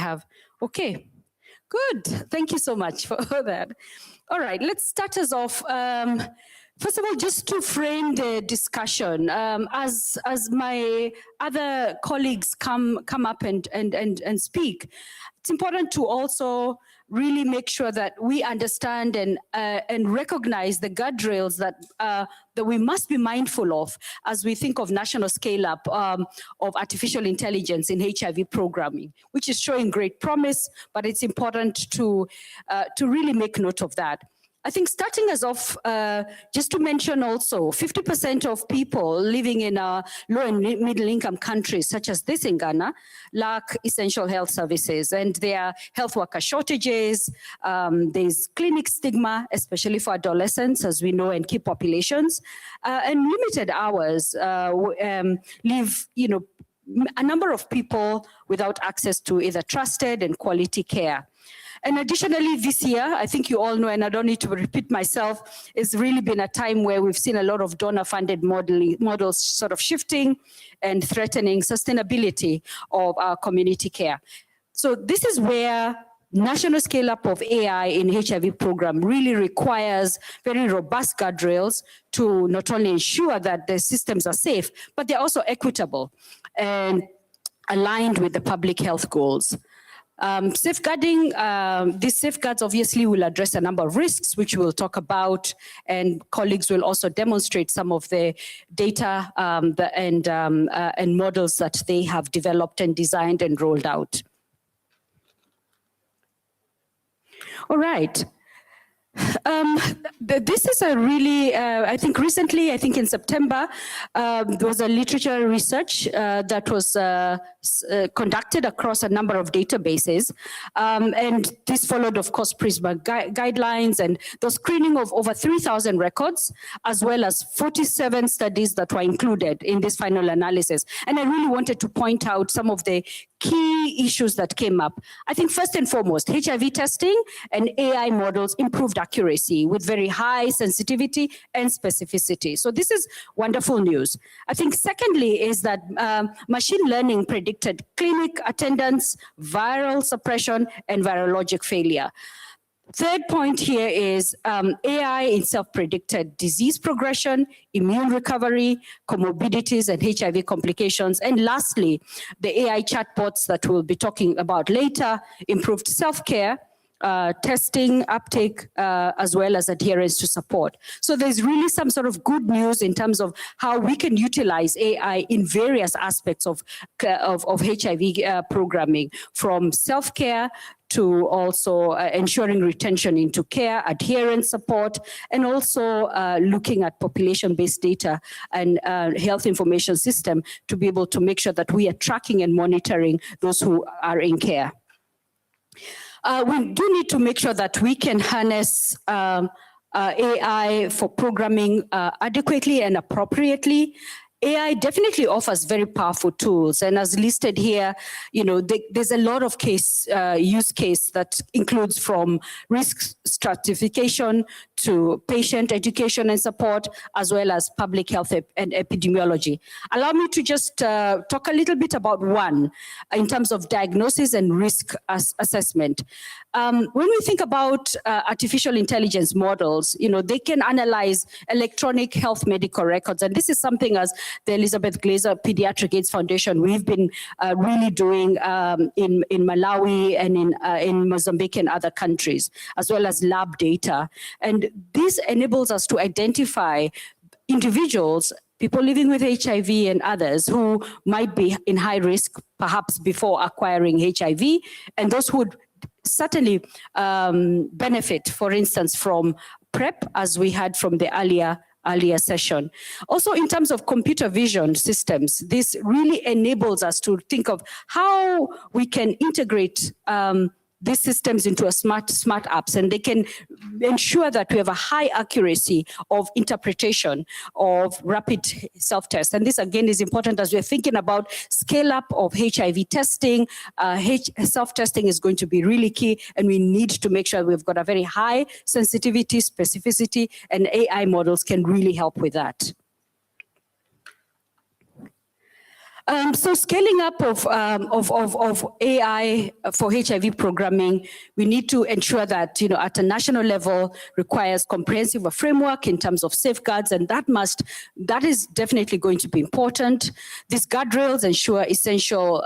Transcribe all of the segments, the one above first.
have. Okay, good. Thank you so much for that. All right, let's start us off. First of all, just to frame the discussion, as my other colleagues come up and speak, it's important to also really make sure that we understand and recognize the guardrails that we must be mindful of as we think of national scale-up of artificial intelligence in HIV programming, which is showing great promise, but it's important to really make note of that. I think starting us off, just to mention also, 50% of people living in low and middle income countries, such as this in Ghana, lack essential health services, and there are health worker shortages, there's clinic stigma, especially for adolescents, as we know, and key populations, and limited hours leave, a number of people without access to either trusted and quality care. And additionally, this year, I think you all know, and I don't need to repeat myself, it's really been a time where we've seen a lot of donor-funded models sort of shifting and threatening sustainability of our community care. So this is where national scale-up of AI in HIV program really requires very robust guardrails to not only ensure that the systems are safe, but they're also equitable and aligned with the public health goals. Safeguarding, these safeguards obviously will address a number of risks, which we'll talk about, and colleagues will also demonstrate some of the data and models that they have developed and designed and rolled out. All right. This is a really, I think recently, I think in September, there was a literature research that was conducted across a number of databases. And this followed, of course, PRISMA guidelines and the screening of over 3,000 records, as well as 47 studies that were included in this final analysis. And I really wanted to point out some of the key issues that came up. I think first and foremost, HIV testing and AI models improved accuracy with very high sensitivity and specificity. So this is wonderful news. I think secondly is that machine learning predicted clinic attendance, viral suppression, and virologic failure. Third point here is AI itself predicted disease progression, immune recovery, comorbidities, and HIV complications. And lastly, the AI chatbots that we'll be talking about later improved self-care, testing, uptake, as well as adherence to support. So there's really some sort of good news in terms of how we can utilize AI in various aspects of HIV programming, from self-care to also ensuring retention into care, adherence support, and also looking at population-based data and health information system to be able to make sure that we are tracking and monitoring those who are in care. We do need to make sure that we can harness AI for programming adequately and appropriately. AI definitely offers very powerful tools, and as listed here, there's a lot of use case that includes from risk stratification to patient education and support, as well as public health and epidemiology. Allow me to just talk a little bit about one in terms of diagnosis and risk assessment. When we think about artificial intelligence models, they can analyze electronic health medical records, and this is something as the Elizabeth Glaser Pediatric AIDS Foundation we've been really doing in Malawi and in Mozambique and other countries, as well as lab data. And this enables us to identify individuals, people living with HIV and others who might be in high risk, perhaps before acquiring HIV, and those who would certainly benefit, for instance, from PrEP, as we had from the earlier session. Also, in terms of computer vision systems, this really enables us to think of how we can integrate these systems into a smart apps, and they can ensure that we have a high accuracy of interpretation of rapid self-tests. And this again is important as we're thinking about scale up of HIV testing. Self-testing is going to be really key, and we need to make sure we've got a very high sensitivity, specificity, and AI models can really help with that. So scaling up of AI for HIV programming, we need to ensure that, at a national level requires comprehensive framework in terms of safeguards, and that is definitely going to be important. These guardrails ensure essential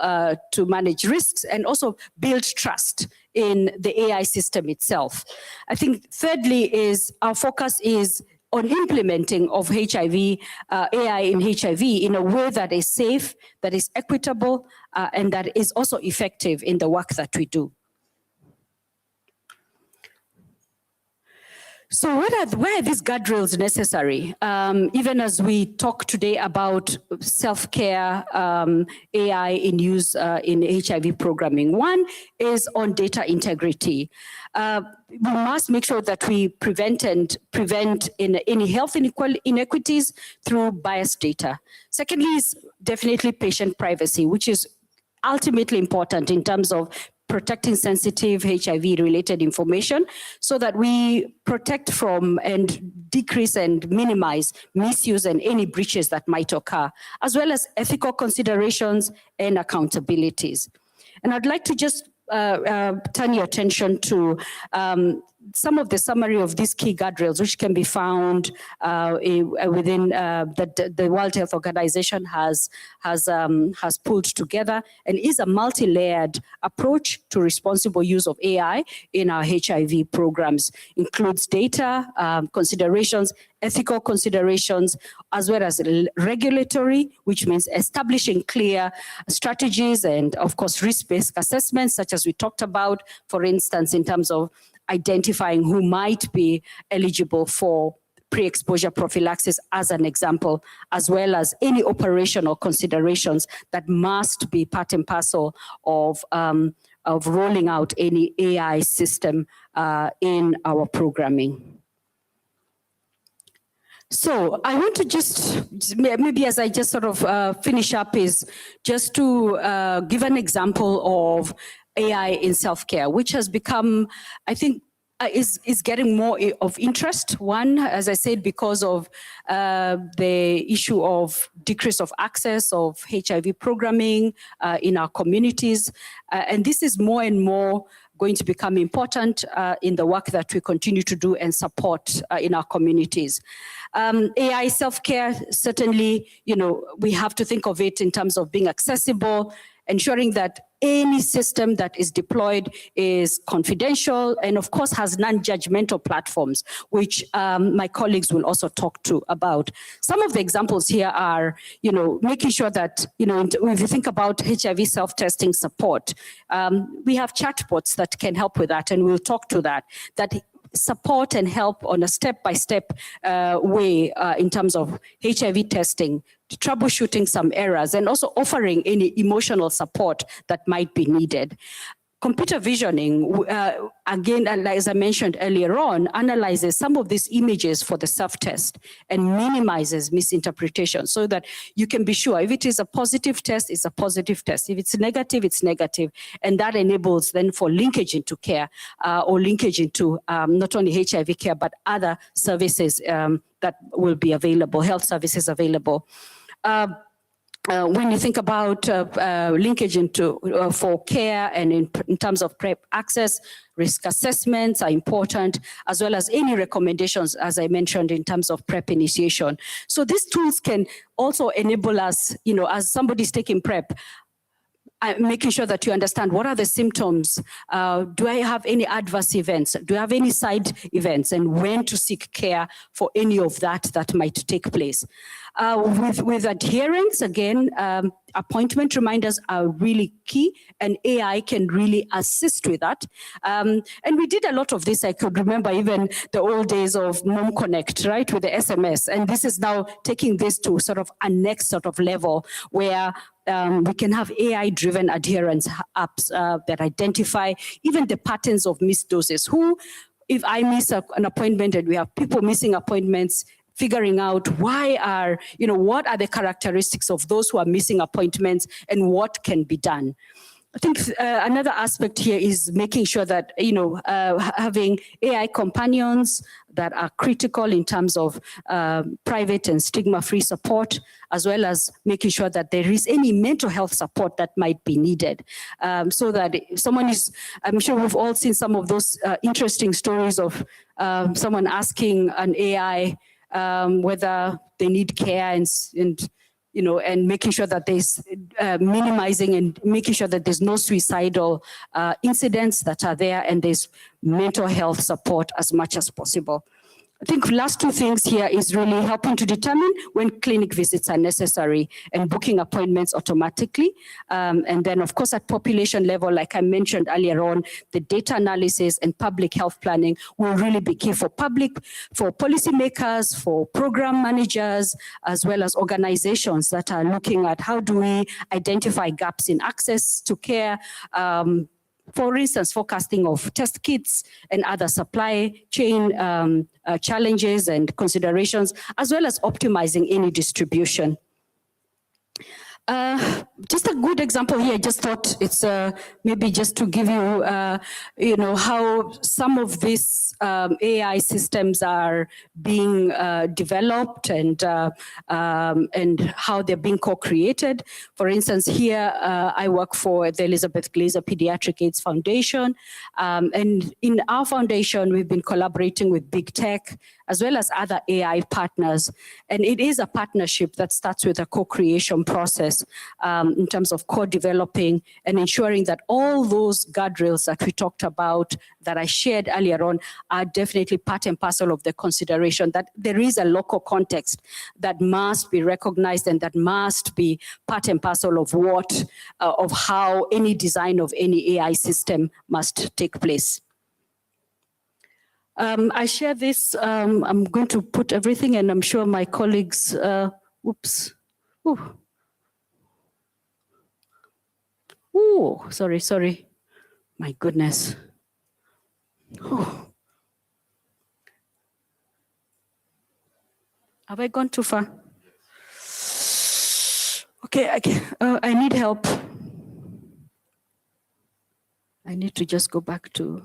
to manage risks and also build trust in the AI system itself. I think thirdly is our focus is on implementing of HIV, AI in HIV in a way that is safe, that is equitable, and that is also effective in the work that we do. So why are these guardrails necessary? Even as we talk today about self-care, AI in use in HIV programming. One is on data integrity. We must make sure that we prevent any health inequities through biased data. Secondly is definitely patient privacy, which is ultimately important in terms of protecting sensitive HIV-related information so that we protect from and decrease and minimize misuse and any breaches that might occur, as well as ethical considerations and accountabilities. And I'd like to just turn your attention to some of the summary of these key guardrails, which can be found within the World Health Organization has pulled together, and is a multi-layered approach to responsible use of AI in our HIV programs. Includes data considerations, ethical considerations, as well as regulatory, which means establishing clear strategies and, of course, risk-based assessments, such as we talked about, for instance, in terms of identifying who might be eligible for pre-exposure prophylaxis as an example, as well as any operational considerations that must be part and parcel of rolling out any AI system in our programming. So I want to just, maybe as I just sort of finish up, is just to give an example of AI in self-care, which has become, I think, is getting more of interest. One, as I said, because of the issue of decrease of access of HIV programming in our communities. And this is more and more going to become important in the work that we continue to do and support in our communities. AI self-care, certainly, we have to think of it in terms of being accessible, ensuring that any system that is deployed is confidential and, of course, has non-judgmental platforms, which my colleagues will also talk to about. Some of the examples here are, making sure that, if you think about HIV self-testing support, we have chatbots that can help with that, and we'll talk to that support and help on a step-by-step way in terms of HIV testing, troubleshooting some errors, and also offering any emotional support that might be needed. Computer visioning, again, as I mentioned earlier on, analyzes some of these images for the self-test and minimizes misinterpretation so that you can be sure if it is a positive test, it's a positive test. If it's negative, it's negative. And that enables then for linkage into care or linkage into not only HIV care, but other services that will be available, health services available. When you think about linkage into for care and in terms of PrEP access, risk assessments are important, as well as any recommendations, as I mentioned, in terms of PrEP initiation. So these tools can also enable us, as somebody's taking PrEP, making sure that you understand what are the symptoms, do I have any adverse events, do I have any side events, and when to seek care for any of that might take place. With adherence, again, appointment reminders are really key, and AI can really assist with that. And we did a lot of this. I could remember even the old days of Mom Connect, right, with the SMS. And this is now taking this to sort of a next sort of level where we can have AI-driven adherence apps that identify even the patterns of missed doses. If I miss an appointment and we have people missing appointments, figuring out what are the characteristics of those who are missing appointments and what can be done. I think another aspect here is making sure that, having AI companions that are critical in terms of private and stigma-free support, as well as making sure that there is any mental health support that might be needed. So that someone is, I'm sure we've all seen some of those interesting stories of someone asking an AI whether they need care and making sure that there's minimizing and making sure that there's no suicidal incidents that are there, and there's mental health support as much as possible. I think last two things here is really helping to determine when clinic visits are necessary and booking appointments automatically. And then of course at population level, like I mentioned earlier on, the data analysis and public health planning will really be key for policymakers, for program managers, as well as organizations that are looking at how do we identify gaps in access to care, for instance, forecasting of test kits and other supply chain challenges and considerations, as well as optimizing any distribution. Just a good example here, I just thought it's maybe just to give you, how some of these AI systems are being developed and how they're being co-created. For instance, here I work for the Elizabeth Glaser Pediatric AIDS Foundation. And in our foundation, we've been collaborating with big tech, as well as other AI partners. And it is a partnership that starts with a co-creation process in terms of co-developing and ensuring that all those guardrails that we talked about, that I shared earlier on, are definitely part and parcel of the consideration, that there is a local context that must be recognized and that must be part and parcel of what, of how any design of any AI system must take place. I share this, I'm going to put everything, and I'm sure my colleagues, oops. Ooh, sorry. My goodness. Oh. Have I gone too far? Okay, I need help. I need to just go back to...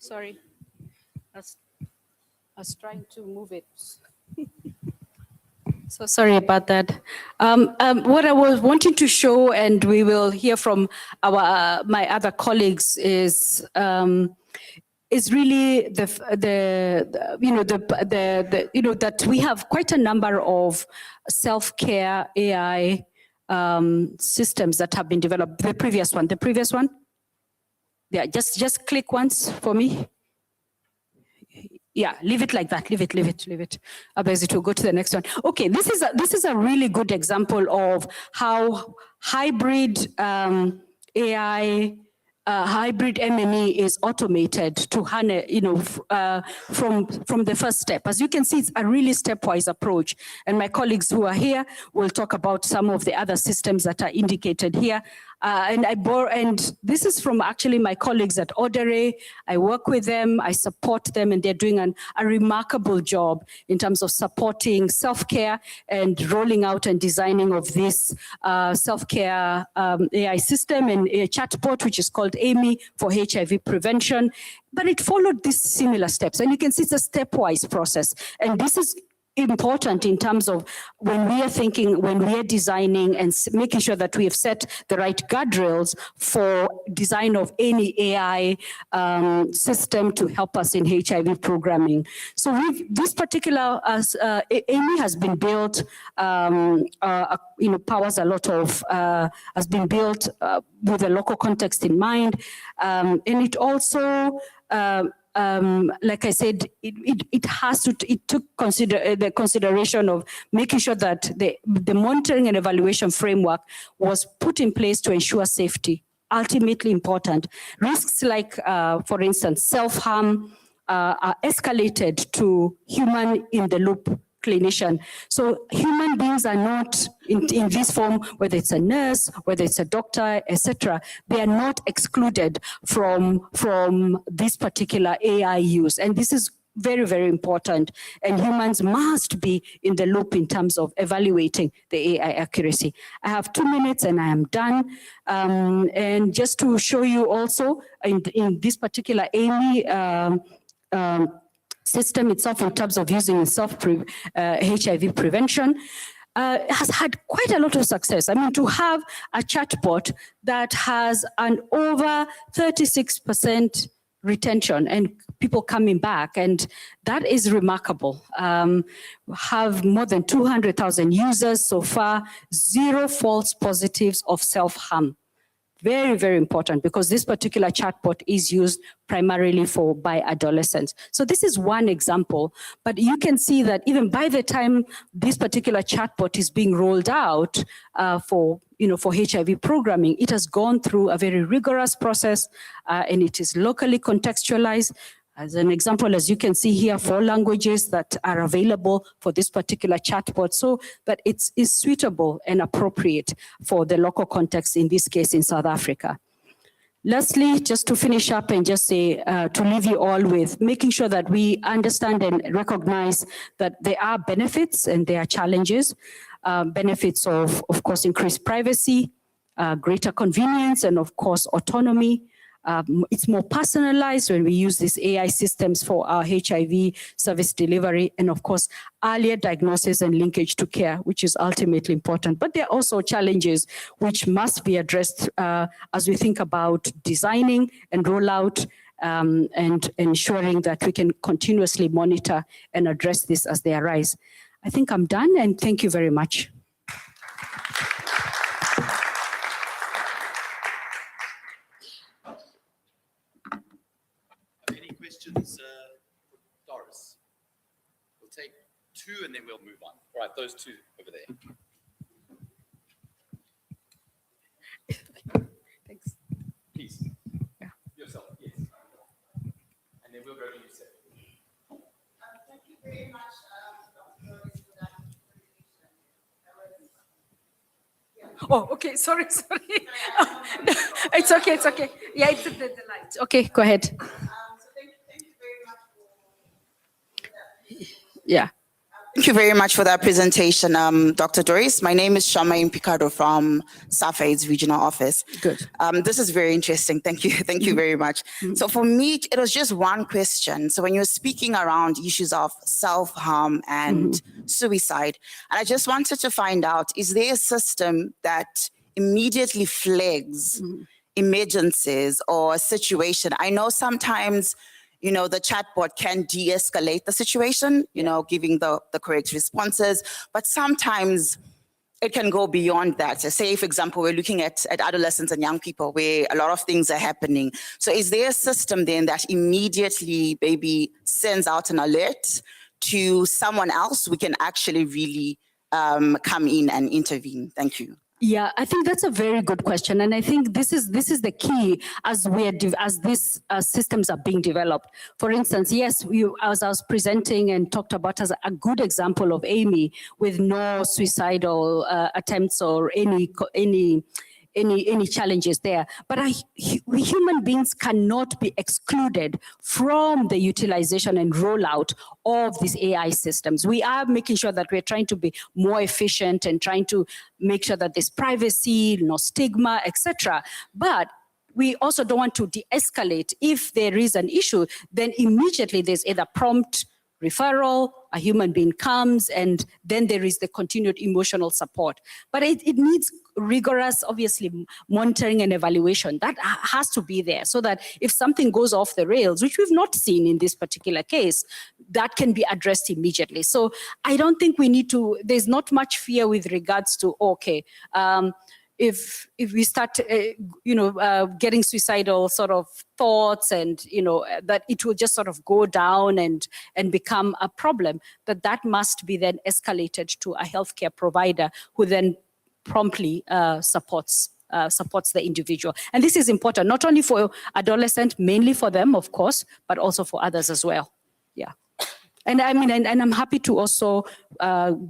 Sorry, I was trying to move it. So sorry about that. What I was wanting to show, and we will hear from my other colleagues, is really that we have quite a number of self-care AI systems that have been developed. The previous one. Yeah, just click once for me. Yeah, leave it like that. Leave it. Otherwise, it will go to the next one. Okay, this is a really good example of how hybrid AI, hybrid MME is automated to harness, from the first step. As you can see, it's a really stepwise approach. And my colleagues who are here will talk about some of the other systems that are indicated here. And this is from actually my colleagues at Odere. I work with them, I support them, and they're doing a remarkable job in terms of supporting self-care and rolling out and designing of this self-care AI system and a chatbot, which is called Amy for HIV prevention. But it followed these similar steps. And you can see it's a stepwise process. And this is important in terms of when we are thinking, when we are designing and making sure that we have set the right guardrails for design of any AI system to help us in HIV programming. So this particular Amy has been built, powers a lot of, has been built with a local context in mind. And it also, like I said, it took the consideration of making sure that the monitoring and evaluation framework was put in place to ensure safety, ultimately important. Risks like, for instance, self-harm are escalated to human in the loop clinician. So human beings are not in this form, whether it's a nurse, whether it's a doctor, etc. They are not excluded from this particular AI use. And this is very, very important. And humans must be in the loop in terms of evaluating the AI accuracy. I have 2 minutes and I am done. And just to show you also in this particular AMI system itself in terms of using HIV prevention, has had quite a lot of success. I mean, to have a chatbot that has an over 36% retention and people coming back, and that is remarkable. Have more than 200,000 users so far, 0 false positives of self-harm. Very, very important, because this particular chatbot is used primarily by adolescents. So this is one example, but you can see that even by the time this particular chatbot is being rolled out for HIV programming, it has gone through a very rigorous process and it is locally contextualized. As an example, as you can see here, 4 languages that are available for this particular chatbot, so that it is suitable and appropriate for the local context, in this case in South Africa. Lastly, just to finish up and just say, to leave you all with making sure that we understand and recognize that there are benefits and there are challenges. Benefits of course, increased privacy, greater convenience, and of course, autonomy. It's more personalized when we use these AI systems for our HIV service delivery, and of course, earlier diagnosis and linkage to care, which is ultimately important. But there are also challenges which must be addressed as we think about designing and rollout and ensuring that we can continuously monitor and address this as they arise. I think I'm done, and thank you very much. Questions, Doris? We'll take 2 and then we'll move on. All right, those 2 over there. Thanks. Please. Yeah. Yourself, yes. And then we'll go to you, sir. Thank you very much, Dr. Doris, for that presentation. Oh, okay, sorry. Oh, no, it's okay. Yeah, it's the light. Okay, go ahead. Yeah. Thank you very much for that presentation, Dr. Doris. My name is Shama Picardo from SAFAID's regional office. Good. This is very interesting. Thank you. Thank you very much. So for me, it was just one question. So when you're speaking around issues of self-harm and suicide, and I just wanted to find out, is there a system that immediately flags emergencies or a situation? I know sometimes the chatbot can de-escalate the situation, giving the correct responses, but sometimes it can go beyond that. So say, for example, we're looking at adolescents and young people where a lot of things are happening. So is there a system then that immediately maybe sends out an alert to someone else we can actually really come in and intervene? Thank you. Yeah, I think that's a very good question, and I think this is the key as these systems are being developed. For instance, yes, as I was presenting and talked about as a good example of Amy with no suicidal attempts or any challenges there. But human beings cannot be excluded from the utilization and rollout of these AI systems. We are making sure that we're trying to be more efficient and trying to make sure that there's privacy, no stigma, etc. But we also don't want to de-escalate. If there is an issue, then immediately there's either prompt referral, a human being comes, and then there is the continued emotional support. But it needs rigorous, obviously, monitoring and evaluation. That has to be there so that if something goes off the rails, which we've not seen in this particular case, that can be addressed immediately. So I don't think we need to, there's not much fear with regards to, okay, if we start, getting suicidal sort of thoughts and, that it will just sort of go down and become a problem, that must be then escalated to a healthcare provider who then promptly supports the individual. And this is important, not only for adolescents, mainly for them, of course, but also for others as well. Yeah. And I mean, and I'm happy to also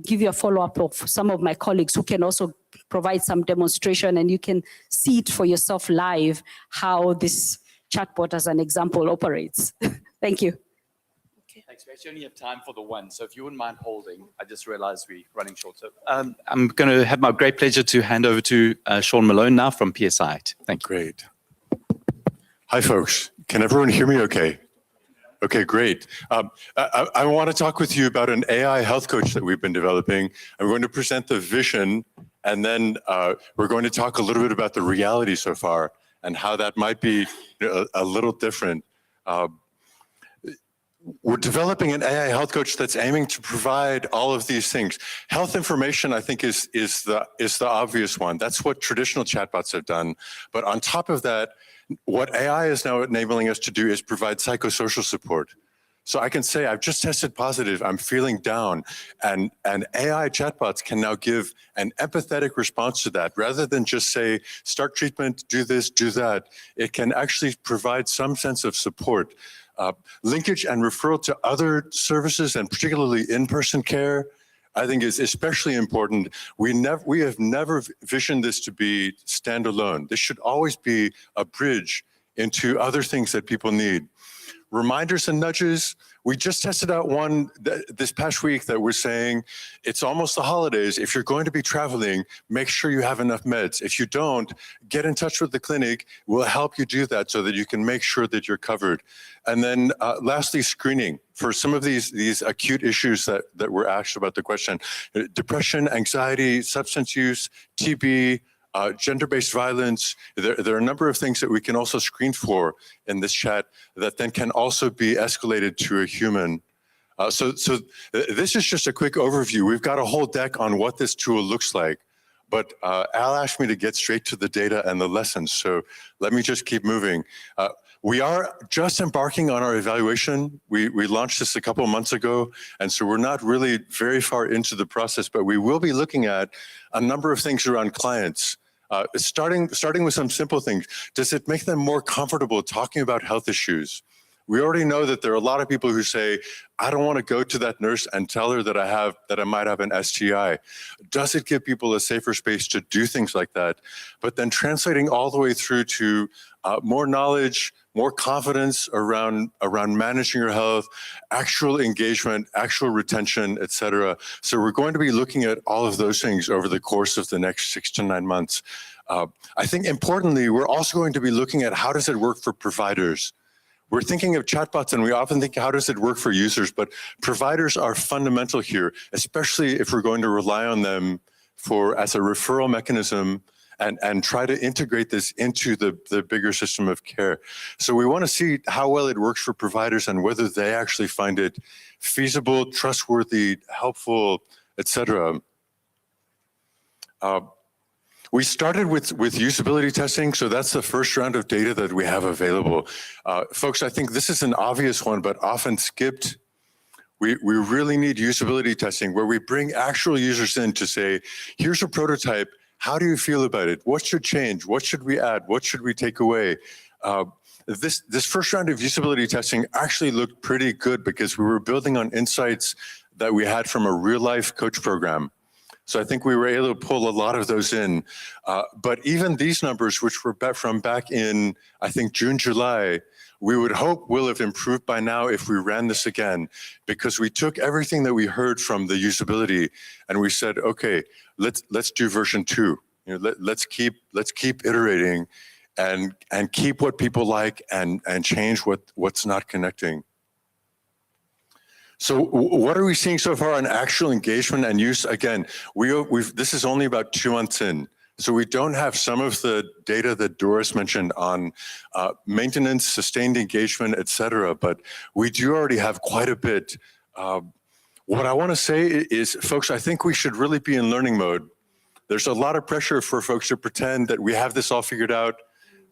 give you a follow-up of some of my colleagues who can also provide some demonstration, and you can see it for yourself live, how this chatbot as an example operates. Thank you. Thanks. We actually only have time for the one, so if you wouldn't mind holding, I just realized we're running short. So I'm going to have my great pleasure to hand over to Sean Malone now from PSI. Thank you. Great. Hi, folks. Can everyone hear me okay? Okay, great. I want to talk with you about an AI health coach that we've been developing. I'm going to present the vision, and then we're going to talk a little bit about the reality so far and how that might be a little different. We're developing an AI health coach that's aiming to provide all of these things. Health information, I think, is the obvious one. That's what traditional chatbots have done. But on top of that, what AI is now enabling us to do is provide psychosocial support. So I can say, I've just tested positive, I'm feeling down, and AI chatbots can now give an empathetic response to that. Rather than just say, start treatment, do this, do that, it can actually provide some sense of support. Linkage and referral to other services, and particularly in-person care, I think is especially important. We have never visioned this to be standalone. This should always be a bridge into other things that people need. Reminders and nudges. We just tested out one this past week that we're saying, it's almost the holidays. If you're going to be traveling, make sure you have enough meds. If you don't, get in touch with the clinic. We'll help you do that so that you can make sure that you're covered. And then lastly, screening for some of these acute issues that were asked about the question. Depression, anxiety, substance use, TB, gender-based violence. There are a number of things that we can also screen for in this chat that then can also be escalated to a human. So this is just a quick overview. We've got a whole deck on what this tool looks like, but Al asked me to get straight to the data and the lessons. So let me just keep moving. We are just embarking on our evaluation. We launched this a couple of months ago, and so we're not really very far into the process, but we will be looking at a number of things around clients. Starting with some simple things. Does it make them more comfortable talking about health issues? We already know that there are a lot of people who say, I don't want to go to that nurse and tell her that I might have an STI. Does it give people a safer space to do things like that? But then translating all the way through to more knowledge, more confidence around managing your health, actual engagement, actual retention, et cetera. So we're going to be looking at all of those things over the course of the next 6 to 9 months. I think importantly, we're also going to be looking at how does it work for providers. We're thinking of chatbots and we often think, how does it work for users? But providers are fundamental here, especially if we're going to rely on them as a referral mechanism and try to integrate this into the bigger system of care. So we want to see how well it works for providers and whether they actually find it feasible, trustworthy, helpful, et cetera. We started with usability testing, so that's the first round of data that we have available. Folks, I think this is an obvious one, but often skipped. We really need usability testing where we bring actual users in to say, here's a prototype, how do you feel about it? What should change? What should we add? What should we take away? This first round of usability testing actually looked pretty good because we were building on insights that we had from a real-life coach program. So I think we were able to pull a lot of those in. But even these numbers, which were from back in, I think, June, July, we would hope will have improved by now if we ran this again, because we took everything that we heard from the usability and we said, okay, let's do version 2. Let's keep iterating and keep what people like and change what's not connecting. So what are we seeing so far on actual engagement and use? Again, this is only about 2 months in. So we don't have some of the data that Doris mentioned on maintenance, sustained engagement, et cetera, but we do already have quite a bit. What I want to say is, folks, I think we should really be in learning mode. There's a lot of pressure for folks to pretend that we have this all figured out,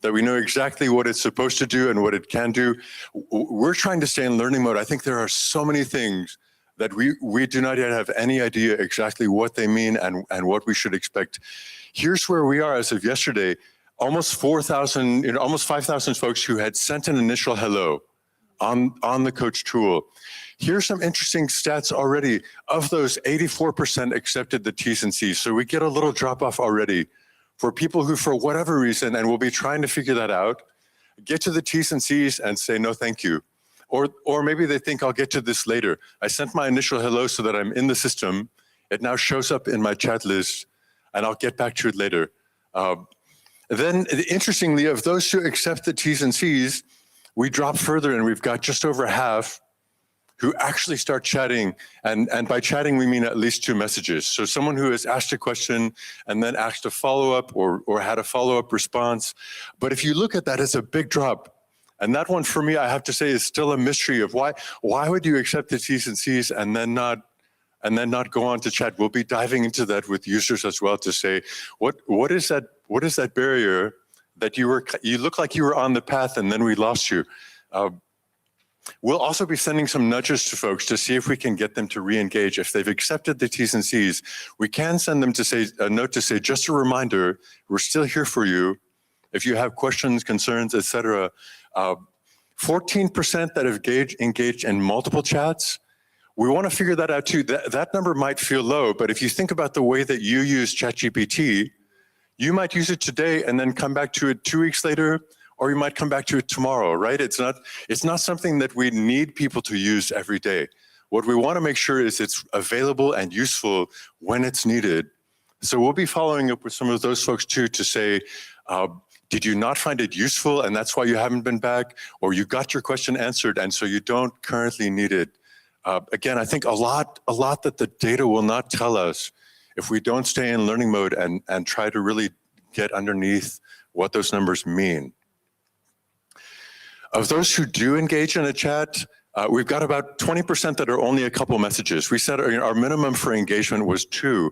that we know exactly what it's supposed to do and what it can do. We're trying to stay in learning mode. I think there are so many things that we do not yet have any idea exactly what they mean and what we should expect. Here's where we are as of yesterday, almost 4,000, almost 5,000 folks who had sent an initial hello. on the coach tool. Here's some interesting stats already. Of those, 84% accepted the T's and C's. So we get a little drop off already for people who, for whatever reason, and we'll be trying to figure that out, get to the T's and C's and say, no, thank you. Or maybe they think I'll get to this later. I sent my initial hello so that I'm in the system. It now shows up in my chat list, and I'll get back to it later. Then, interestingly, of those who accept the T's and C's, we drop further, and we've got just over half who actually start chatting. And by chatting, we mean at least 2 messages. So someone who has asked a question and then asked a follow-up or had a follow-up response. But if you look at that, it's a big drop. And that one, for me, I have to say, is still a mystery of why would you accept the T's and C's and then not go on to chat? We'll be diving into that with users as well to say, what is that barrier that you look like you were on the path and then we lost you? We'll also be sending some nudges to folks to see if we can get them to re-engage. If they've accepted the T's and C's, we can send them to say a note to say, just a reminder, we're still here for you. If you have questions, concerns, etc. 14% that have engaged in multiple chats. We want to figure that out too. That number might feel low, but if you think about the way that you use ChatGPT, you might use it today and then come back to it 2 weeks later, or you might come back to it tomorrow, right? It's not something that we need people to use every day. What we want to make sure is it's available and useful when it's needed. So we'll be following up with some of those folks too to say, did you not find it useful and that's why you haven't been back? Or you got your question answered and so you don't currently need it? Again, I think a lot that the data will not tell us if we don't stay in learning mode and try to really get underneath what those numbers mean. Of those who do engage in a chat, we've got about 20% that are only a couple messages. We said our minimum for engagement was 2,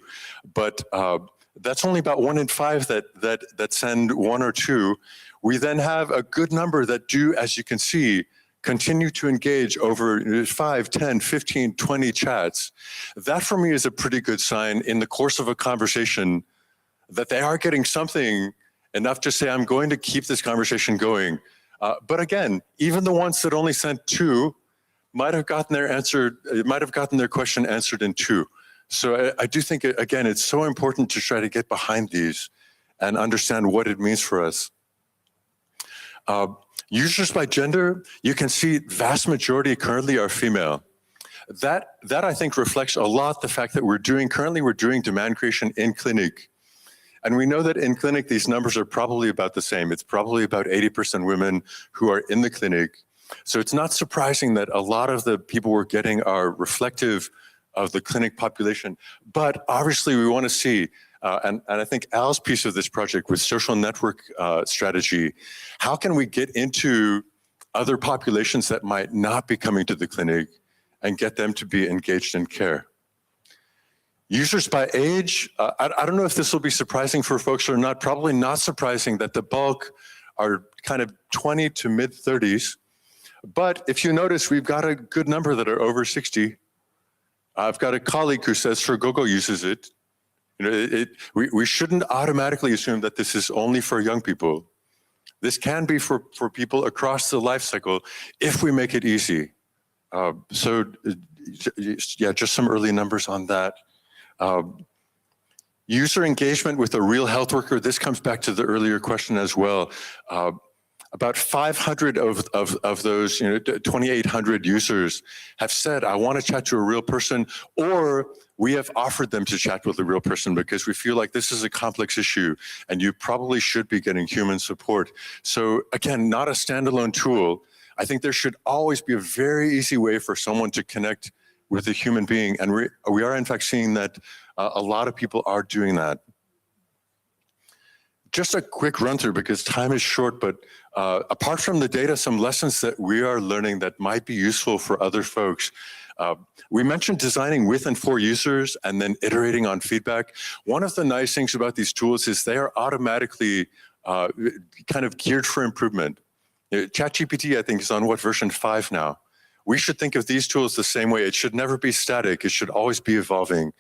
but that's only about 1 in 5 that send 1 or 2. We then have a good number that do, as you can see, continue to engage over 5, 10, 15, 20 chats. That for me is a pretty good sign in the course of a conversation that they are getting something enough to say, I'm going to keep this conversation going. But again, even the ones that only sent 2 might have gotten their question answered in 2. So I do think, again, it's so important to try to get behind these and understand what it means for us. Users by gender, you can see vast majority currently are female. That I think reflects a lot the fact that currently we're doing demand creation in clinic. And we know that in clinic, these numbers are probably about the same. It's probably about 80% women who are in the clinic. So it's not surprising that a lot of the people we're getting are reflective of the clinic population. But obviously we want to see, and I think Al's piece of this project with social network strategy, how can we get into other populations that might not be coming to the clinic and get them to be engaged in care? Users by age, I don't know if this will be surprising for folks or not, probably not surprising that the bulk are kind of 20 to mid-30s. But if you notice, we've got a good number that are over 60. I've got a colleague who says Gogo uses it. You know, we shouldn't automatically assume that this is only for young people. This can be for people across the life cycle if we make it easy. So yeah, just some early numbers on that. User engagement with a real health worker, this comes back to the earlier question as well. About 500 of those, 2,800 users have said, I want to chat to a real person, or we have offered them to chat with a real person because we feel like this is a complex issue and you probably should be getting human support. So again, not a standalone tool. I think there should always be a very easy way for someone to connect with a human being. And we are in fact seeing that a lot of people are doing that. Just a quick run through because time is short, but apart from the data, some lessons that we are learning that might be useful for other folks. We mentioned designing with and for users and then iterating on feedback. One of the nice things about these tools is they are automatically kind of geared for improvement. ChatGPT, I think, is on what, version 5 now? We should think of these tools the same way. It should never be static. It should always be evolving.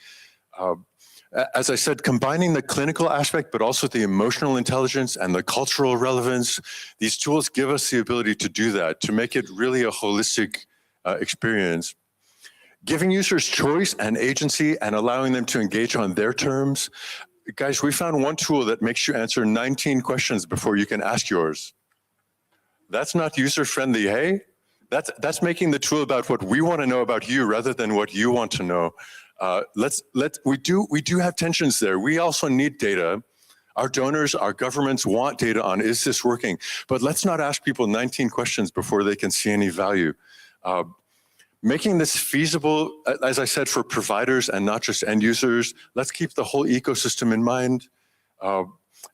As I said, combining the clinical aspect, but also the emotional intelligence and the cultural relevance, these tools give us the ability to do that, to make it really a holistic experience. Giving users choice and agency and allowing them to engage on their terms. Guys, we found one tool that makes you answer 19 questions before you can ask yours. That's not user-friendly, hey? That's making the tool about what we want to know about you rather than what you want to know. We do have tensions there. We also need data. Our donors, our governments want data on, is this working? But let's not ask people 19 questions before they can see any value. Making this feasible, as I said, for providers and not just end users. Let's keep the whole ecosystem in mind.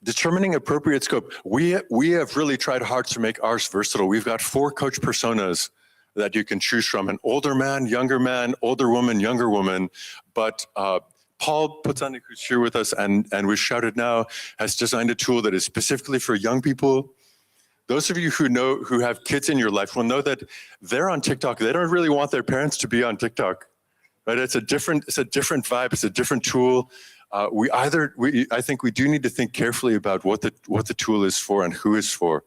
Determining appropriate scope. We have really tried hard to make ours versatile. We've got 4 coach personas that you can choose from: an older man, older woman, younger woman. But Paul Putzanik, who's here with us and was shouted now, has designed a tool that is specifically for young people. Those of you who have kids in your life will know that they're on TikTok. They don't really want their parents to be on TikTok, right? It's a different vibe. It's a different tool. I think we do need to think carefully about what the tool is for and who is for.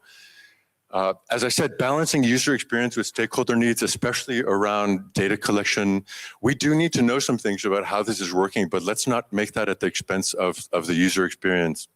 As I said, balancing user experience with stakeholder needs, especially around data collection. We do need to know some things about how this is working, but let's not make that at the expense of the user experience.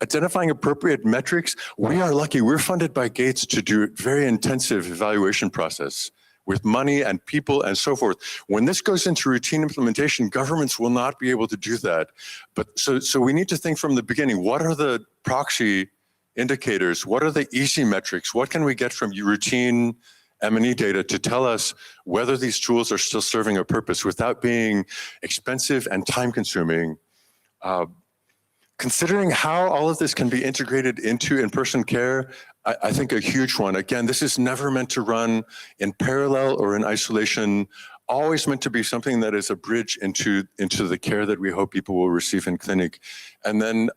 Identifying appropriate metrics. We are lucky. We're funded by Gates to do a very intensive evaluation process with money and people and so forth. When this goes into routine implementation, governments will not be able to do that. But so we need to think from the beginning, what are the proxy indicators? What are the easy metrics? What can we get from routine M&E data to tell us whether these tools are still serving a purpose without being expensive and time consuming? Considering how all of this can be integrated into in-person care, I think a huge one. Again, this is never meant to run in parallel or in isolation, always meant to be something that is a bridge into the care that we hope people will receive in clinic. And then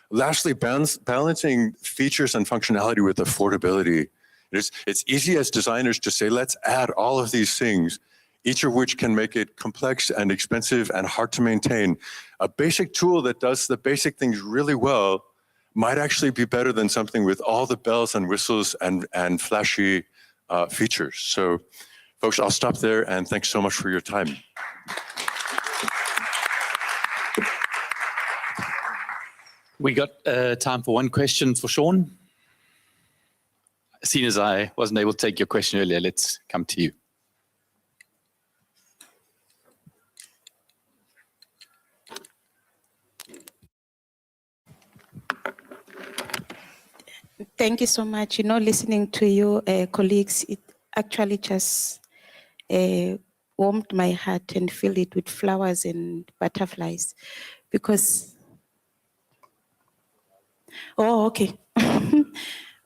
lastly, balancing features and functionality with affordability. It's easy as designers to say, let's add all of these things, each of which can make it complex and expensive and hard to maintain. A basic tool that does the basic things really well might actually be better than something with all the bells and whistles and flashy features. So folks, I'll stop there and thanks so much for your time. We got time for one question for Sean. Seeing as I wasn't able to take your question earlier, let's come to you. Thank you so much. You know, listening to you, colleagues, it actually just warmed my heart and filled it with flowers and butterflies because, oh, okay.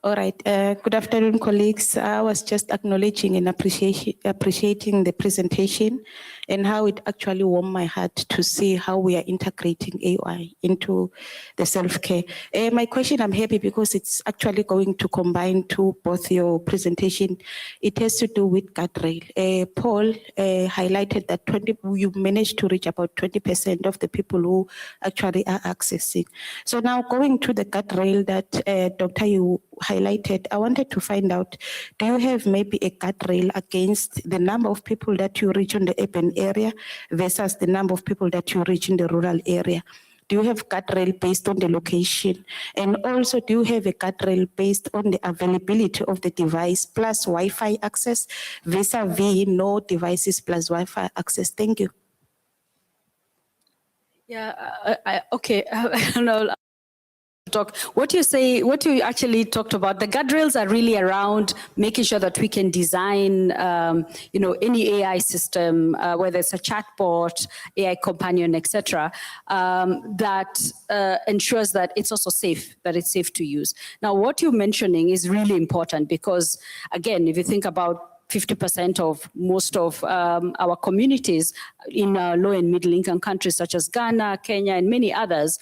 All right. Good afternoon, colleagues. I was just acknowledging and appreciating the presentation and how it actually warmed my heart to see how we are integrating AI into the self-care. My question, I'm happy because it's actually going to combine to both your presentation. It has to do with guardrail. Paul highlighted that you managed to reach about 20% of the people who actually are accessing. So now going to the guardrail that Dr. you highlighted, I wanted to find out, do you have maybe a guardrail against the number of people that you reach in the urban area versus the number of people that you reach in the rural area? Do you have guardrail based on the location? And also, do you have a guardrail based on the availability of the device plus Wi-Fi access vis-a-vis no devices plus Wi-Fi access? Thank you. Yeah, okay, I don't know. What you actually talked about, the guardrails are really around making sure that we can design, any AI system, whether it's a chatbot, AI companion, etc., that ensures that it's also safe, that it's safe to use. Now, what you're mentioning is really important because, again, if you think about 50% of most of our communities in low and middle income countries such as Ghana, Kenya, and many others,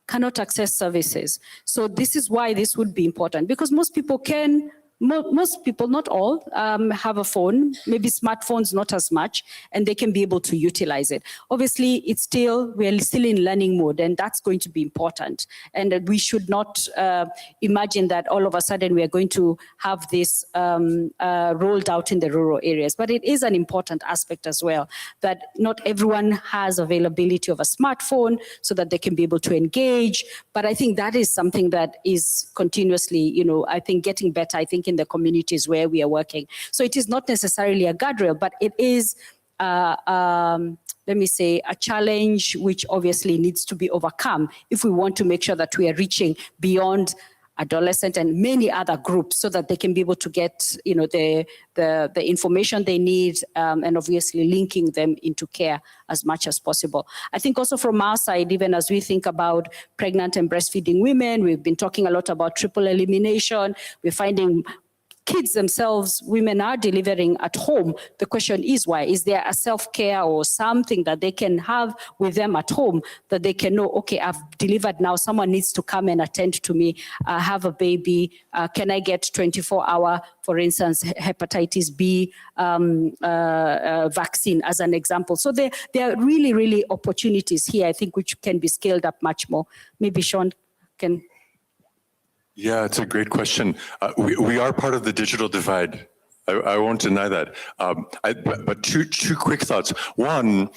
cannot access services. So this is why this would be important because most people can most people, not all, have a phone, maybe smartphones, not as much, and they can be able to utilize it. Obviously, we're still in learning mode, and that's going to be important. And we should not imagine that all of a sudden we are going to have this rolled out in the rural areas. But it is an important aspect as well, that not everyone has availability of a smartphone so that they can be able to engage. But I think that is something that is continuously, I think getting better, I think in the communities where we are working. So it is not necessarily a guardrail, but it is, let me say, a challenge which obviously needs to be overcome if we want to make sure that we are reaching beyond adolescent and many other groups so that they can be able to get, the information they need, and obviously linking them into care as much as possible. I think also from our side, even as we think about pregnant and breastfeeding women, we've been talking a lot about triple elimination. We're finding kids themselves, women are delivering at home. The question is why? Is there a self-care or something that they can have with them at home that they can know, okay, I've delivered now, someone needs to come and attend to me, have a baby, can I get 24-hour, for instance, hepatitis B vaccine as an example. So there are really, really opportunities here, I think, which can be scaled up much more. Maybe Sean can... Yeah, it's a great question. We are part of the digital divide. I won't deny that. But two quick thoughts. One,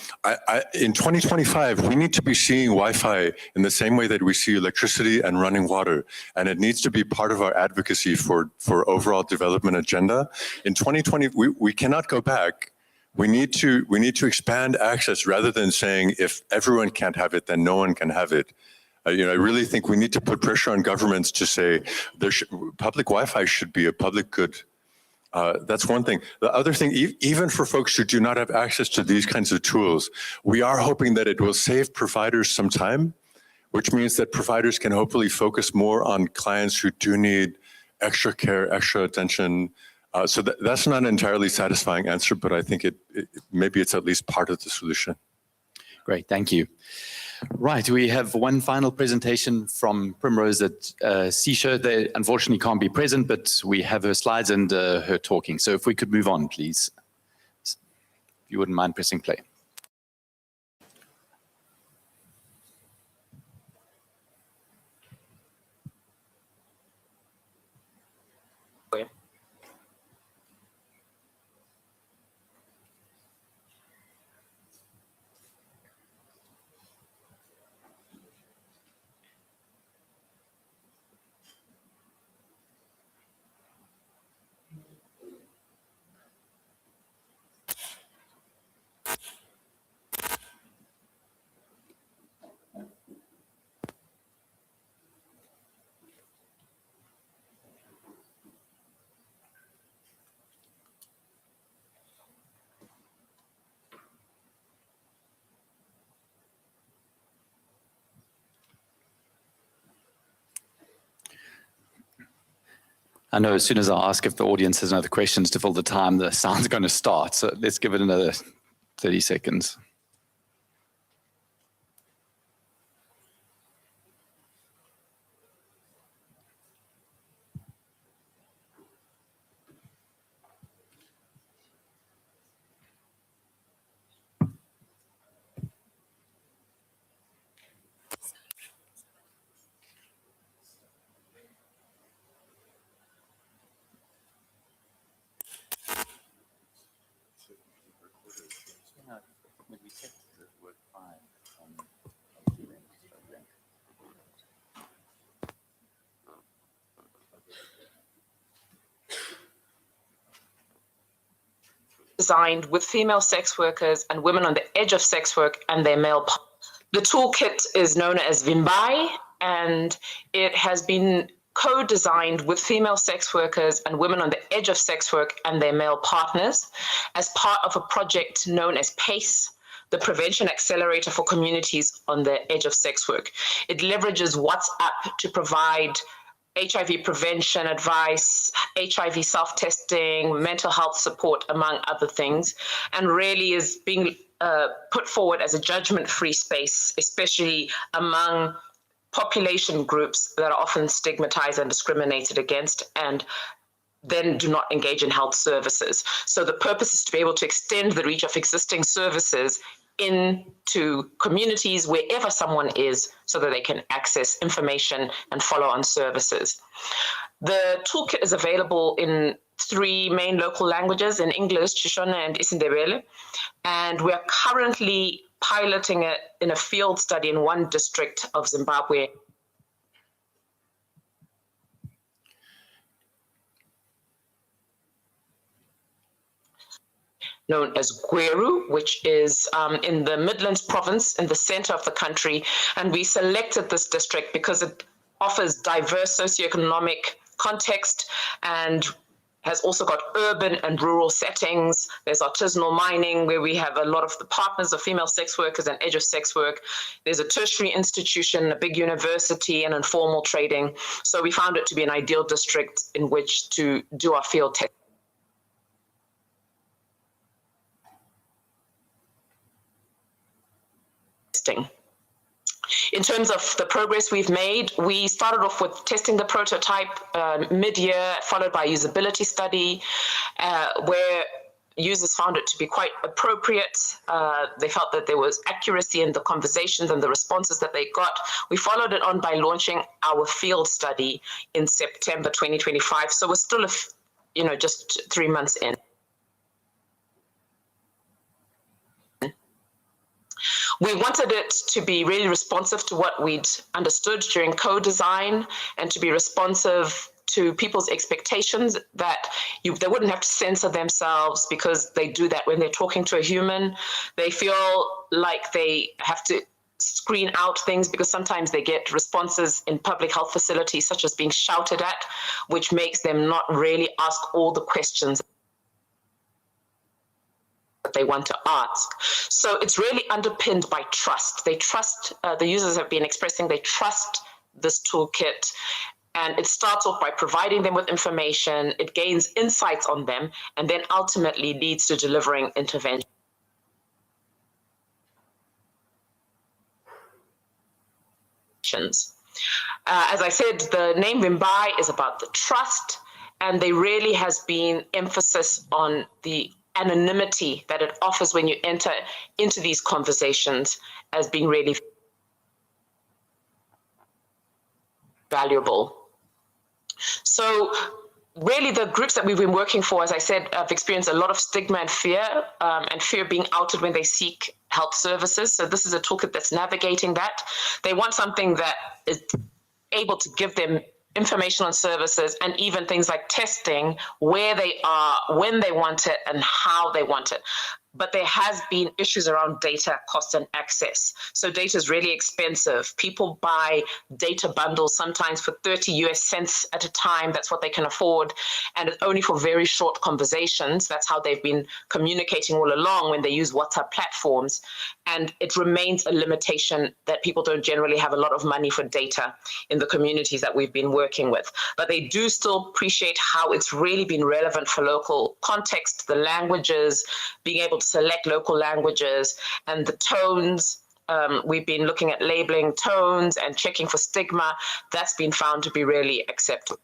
in 2025, we need to be seeing Wi-Fi in the same way that we see electricity and running water. And it needs to be part of our advocacy for overall development agenda. In 2020, we cannot go back. We need to expand access rather than saying if everyone can't have it, then no one can have it. I really think we need to put pressure on governments to say public Wi-Fi should be a public good. That's one thing. The other thing, even for folks who do not have access to these kinds of tools, we are hoping that it will save providers some time, which means that providers can hopefully focus more on clients who do need extra care, extra attention. So that's not an entirely satisfying answer, but I think maybe it's at least part of the solution. Great, thank you. Right, we have one final presentation from Primrose at Sisha. They unfortunately can't be present, but we have her slides and her talking. So if we could move on, please. If you wouldn't mind pressing play. I know as soon as I ask if the audience has other questions to fill the time, the sound's going to start. So let's give it another 30 seconds. Designed with female sex workers and women on the edge of sex work and their male partners. The toolkit is known as Vimbai, and it has been co-designed with female sex workers and women on the edge of sex work and their male partners as part of a project known as PACE, the Prevention Accelerator for Communities on the Edge of Sex Work. It leverages WhatsApp to provide HIV prevention advice, HIV self-testing, mental health support, among other things, and really is being put forward as a judgment-free space, especially among population groups that are often stigmatized and discriminated against. And then do not engage in health services. So the purpose is to be able to extend the reach of existing services into communities wherever someone is so that they can access information and follow on services. The toolkit is available in 3 main local languages, in English, Shona, and Isindebele, and we are currently piloting it in a field study in 1 district of Zimbabwe. Known as Gweru, which is in the Midlands province in the center of the country. And we selected this district because it offers diverse socioeconomic context and has also got urban and rural settings. There's artisanal mining, where we have a lot of the partners of female sex workers and edge of sex work. There's a tertiary institution, a big university, and informal trading. So we found it to be an ideal district in which to do our field testing. In terms of the progress we've made, we started off with testing the prototype mid-year, followed by a usability study, where users found it to be quite appropriate. They felt that there was accuracy in the conversations and the responses that they got. We followed it on by launching our field study in September 2025. So we're still, just 3 months in. We wanted it to be really responsive to what we'd understood during co-design and to be responsive to people's expectations, that they wouldn't have to censor themselves because they do that when they're talking to a human. They feel like they have to screen out things because sometimes they get responses in public health facilities, such as being shouted at, which makes them not really ask all the questions they want to ask. So it's really underpinned by trust. They trust, the users have been expressing they trust this toolkit, and it starts off by providing them with information, it gains insights on them, and then ultimately leads to delivering interventions. As I said, the name Vimbai is about the trust, and there really has been emphasis on the anonymity that it offers when you enter into these conversations as being really valuable. So really the groups that we've been working for, as I said, have experienced a lot of stigma and fear being outed when they seek health services. So this is a toolkit that's navigating that. They want something that is able to give them information on services and even things like testing, where they are, when they want it, and how they want it. But there has been issues around data, cost, and access. So data is really expensive. People buy data bundles sometimes for 30 US cents at a time. That's what they can afford. And it's only for very short conversations. That's how they've been communicating all along when they use WhatsApp platforms. And it remains a limitation that people don't generally have a lot of money for data in the communities that we've been working with. But they do still appreciate how it's really been relevant for local context, the languages, being able to select local languages, and the tones. We've been looking at labeling tones and checking for stigma. That's been found to be really acceptable.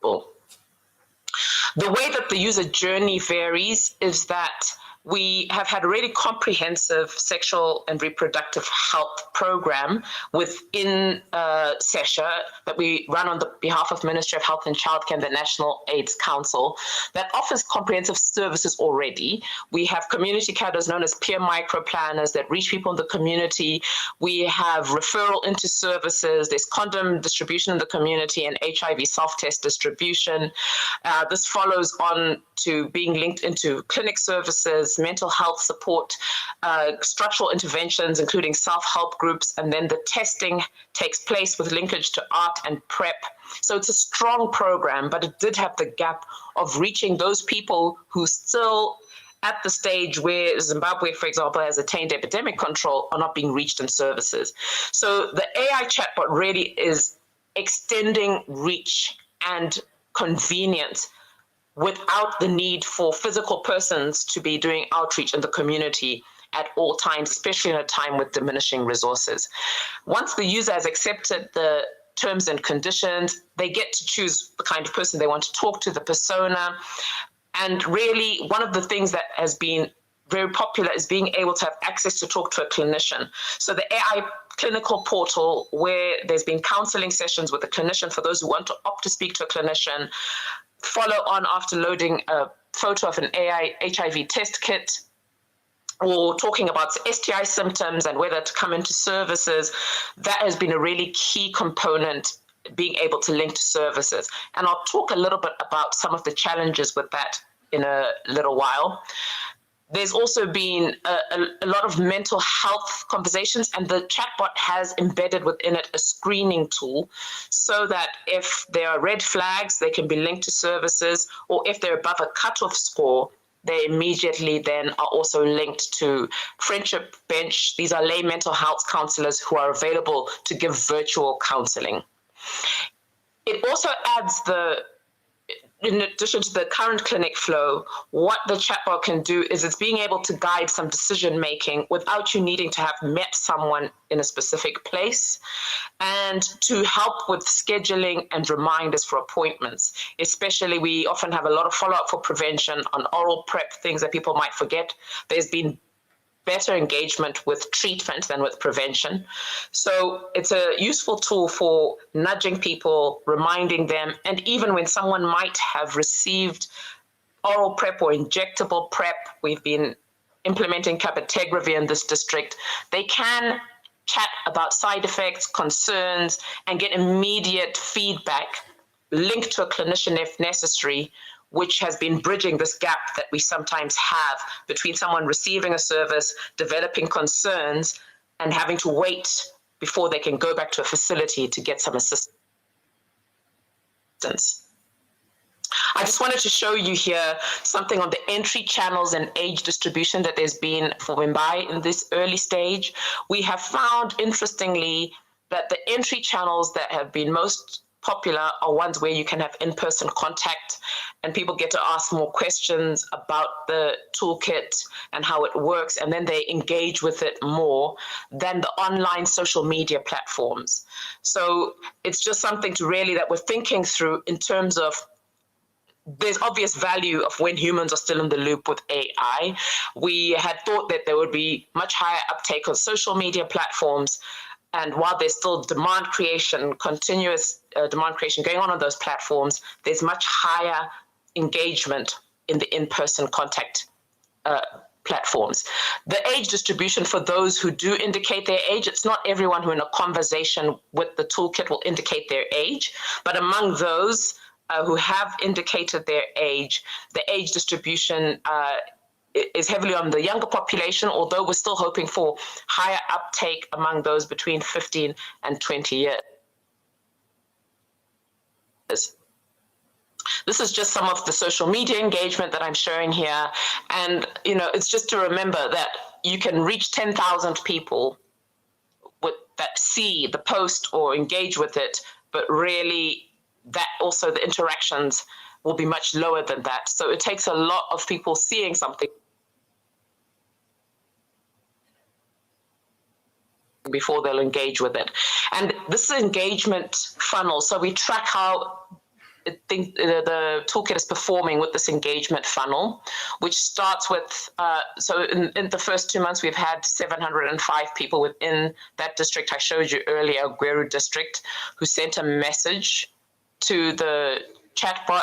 The way that the user journey varies is that we have had a really comprehensive sexual and reproductive health program within SESHA that we run on the behalf of Ministry of Health and Childcare and the National AIDS Council that offers comprehensive services already. We have community cadres known as peer microplanners that reach people in the community. We have referral into services. There's condom distribution in the community and HIV self-test distribution. This follows on to being linked into clinic services, mental health support, structural interventions, including self-help groups, and then the testing takes place with linkage to art and PrEP. So it's a strong program, but it did have the gap of reaching those people who still at the stage where Zimbabwe, for example, has attained epidemic control, are not being reached in services. So the AI chatbot really is extending reach and convenience without the need for physical persons to be doing outreach in the community at all times, especially in a time with diminishing resources. Once the user has accepted the terms and conditions. They get to choose the kind of person they want to talk to, the persona. And really, one of the things that has been very popular is being able to have access to talk to a clinician. So the AI clinical portal, where there's been counseling sessions with a clinician for those who want to opt to speak to a clinician, follow on after loading a photo of an AI HIV test kit, or talking about STI symptoms and whether to come into services. That has been a really key component, being able to link to services. And I'll talk a little bit about some of the challenges with that in a little while. There's also been a lot of mental health conversations, and the chatbot has embedded within it a screening tool so that if there are red flags, they can be linked to services, or if they're above a cutoff score, they immediately then are also linked to Friendship Bench. These are lay mental health counselors who are available to give virtual counseling. It also adds in addition to the current clinic flow, what the chatbot can do is it's being able to guide some decision making without you needing to have met someone in a specific place, and to help with scheduling and reminders for appointments. Especially, we often have a lot of follow-up for prevention on oral prep, things that people might forget. There's been better engagement with treatment than with prevention. So it's a useful tool for nudging people, reminding them, and even when someone might have received oral prep or injectable prep, we've been implementing cabotegravir in this district, they can chat about side effects, concerns, and get immediate feedback linked to a clinician if necessary, which has been bridging this gap that we sometimes have between someone receiving a service, developing concerns, and having to wait before they can go back to a facility to get some assistance. I just wanted to show you here something on the entry channels and age distribution that there's been for Wimbai in this early stage. We have found, interestingly, that the entry channels that have been most popular are ones where you can have in-person contact and people get to ask more questions about the toolkit and how it works, and then they engage with it more than the online social media platforms. So it's just something to really that we're thinking through in terms of there's obvious value of when humans are still in the loop with AI. We had thought that there would be much higher uptake on social media platforms. And while there's still demand creation, continuous demand creation going on those platforms, there's much higher engagement in the in-person contact platforms. The age distribution for those who do indicate their age, it's not everyone who in a conversation with the toolkit will indicate their age, but among those who have indicated their age, the age distribution is heavily on the younger population, although we're still hoping for higher uptake among those between 15 and 20 years. This is just some of the social media engagement that I'm showing here. And, you know, it's just to remember that you can reach 10,000 people that see the post or engage with it, but really that also the interactions will be much lower than that. So it takes a lot of people seeing something before they'll engage with it. And this is engagement funnel. So we track how the toolkit is performing with this engagement funnel, which starts with, so in the first 2 months, we've had 705 people within that district I showed you earlier, Gweru district, who sent a message to the chatbot.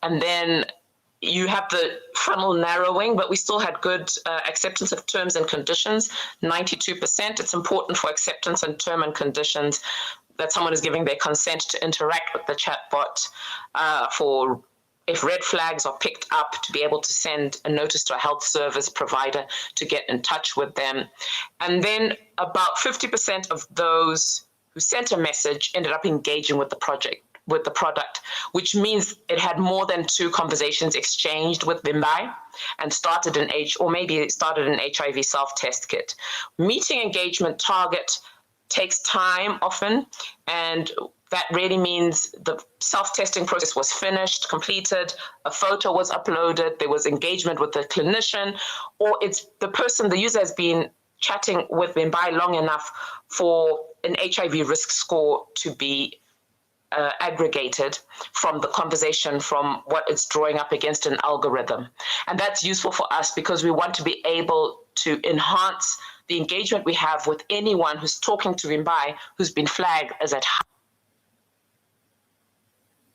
And then you have the funnel narrowing, but we still had good acceptance of terms and conditions, 92%. It's important for acceptance and term and conditions that someone is giving their consent to interact with the chatbot for if red flags are picked up, to be able to send a notice to a health service provider to get in touch with them. And then about 50% of those who sent a message ended up engaging with the product, which means it had more than 2 conversations exchanged with Wimbai and started an HIV self-test kit. Meeting engagement target takes time often, and that really means the self-testing process was finished, completed, a photo was uploaded, there was engagement with the clinician, or it's the user has been chatting with Wimbai long enough for an HIV risk score to be aggregated from the conversation, from what it's drawing up against an algorithm. And that's useful for us because we want to be able to enhance the engagement we have with anyone who's talking to Vimbai who's been flagged as at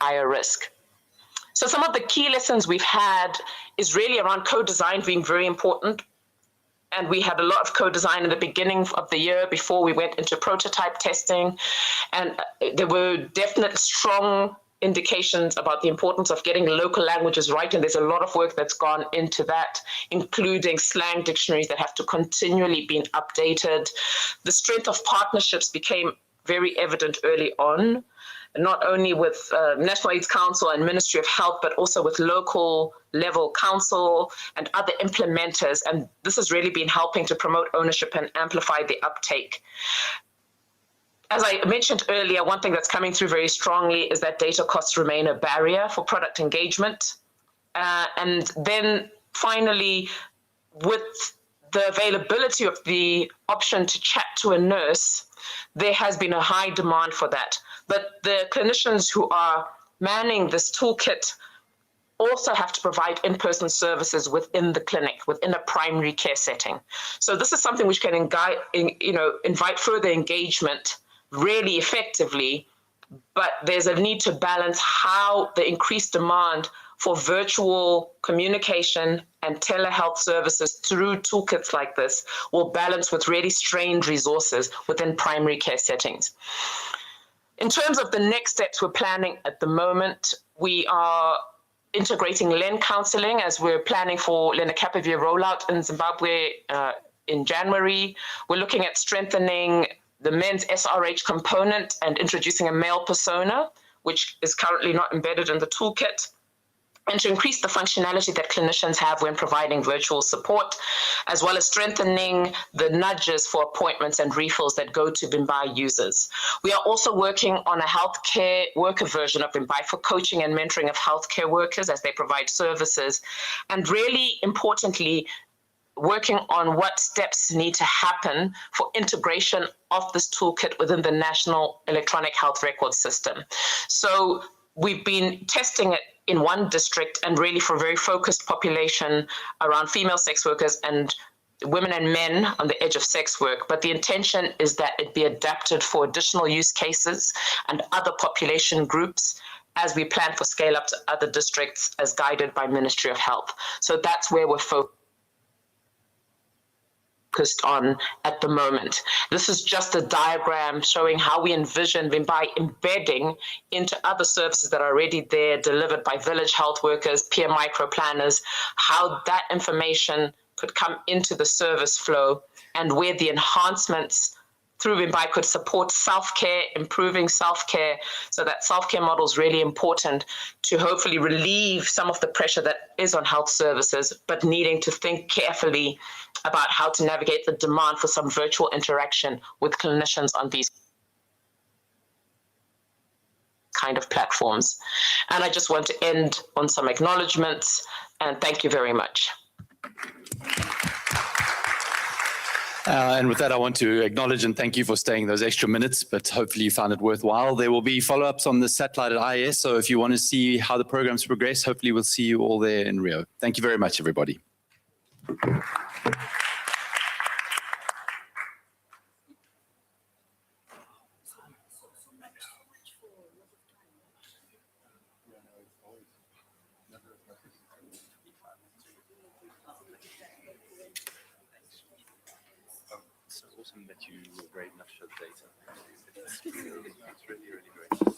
higher risk. So some of the key lessons we've had is really around co-design being very important. And we had a lot of co-design in the beginning of the year before we went into prototype testing. And there were definite strong indications about the importance of getting local languages right. And there's a lot of work that's gone into that, including slang dictionaries that have to continually be updated. The strength of partnerships became very evident early on, not only with National AIDS Council and Ministry of Health, but also with local level council and other implementers. And this has really been helping to promote ownership and amplify the uptake. As I mentioned earlier, one thing that's coming through very strongly is that data costs remain a barrier for product engagement. And then finally, with the availability of the option to chat to a nurse, there has been a high demand for that. But the clinicians who are manning this toolkit also have to provide in-person services within the clinic, within a primary care setting. So this is something which can invite further engagement really effectively, but there's a need to balance how the increased demand for virtual communication and telehealth services through toolkits like this will balance with really strained resources within primary care settings. In terms of the next steps we're planning at the moment, we are integrating LEN counseling as we're planning for lenacapavir rollout in Zimbabwe in January. We're looking at strengthening the men's SRH component and introducing a male persona, which is currently not embedded in the toolkit, and to increase the functionality that clinicians have when providing virtual support, as well as strengthening the nudges for appointments and refills that go to Vimbai users. We are also working on a healthcare worker version of Vimbai for coaching and mentoring of healthcare workers as they provide services, and really importantly, working on what steps need to happen for integration of this toolkit within the National Electronic Health Record System. So we've been testing it in one district and really for a very focused population around female sex workers and women and men on the edge of sex work. But the intention is that it be adapted for additional use cases and other population groups as we plan for scale up to other districts as guided by Ministry of Health. So that's where we're focused on at the moment. This is just a diagram showing how we envision Vimbai embedding into other services that are already there, delivered by village health workers, peer micro planners, how that information could come into the service flow and where the enhancements through Vimbai could support self-care, improving self-care. So that self-care model is really important to hopefully relieve some of the pressure that is on health services, but needing to think carefully about how to navigate the demand for some virtual interaction with clinicians on these kind of platforms. And I just want to end on some acknowledgements and thank you very much. And with that, I want to acknowledge and thank you for staying those extra minutes, but hopefully you found it worthwhile. There will be follow-ups on the satellite at IS, so if you want to see how the programs progress, hopefully we'll see you all there in Rio. Thank you very much, everybody. It's awesome that you were brave enough to show the data. It's really, really great.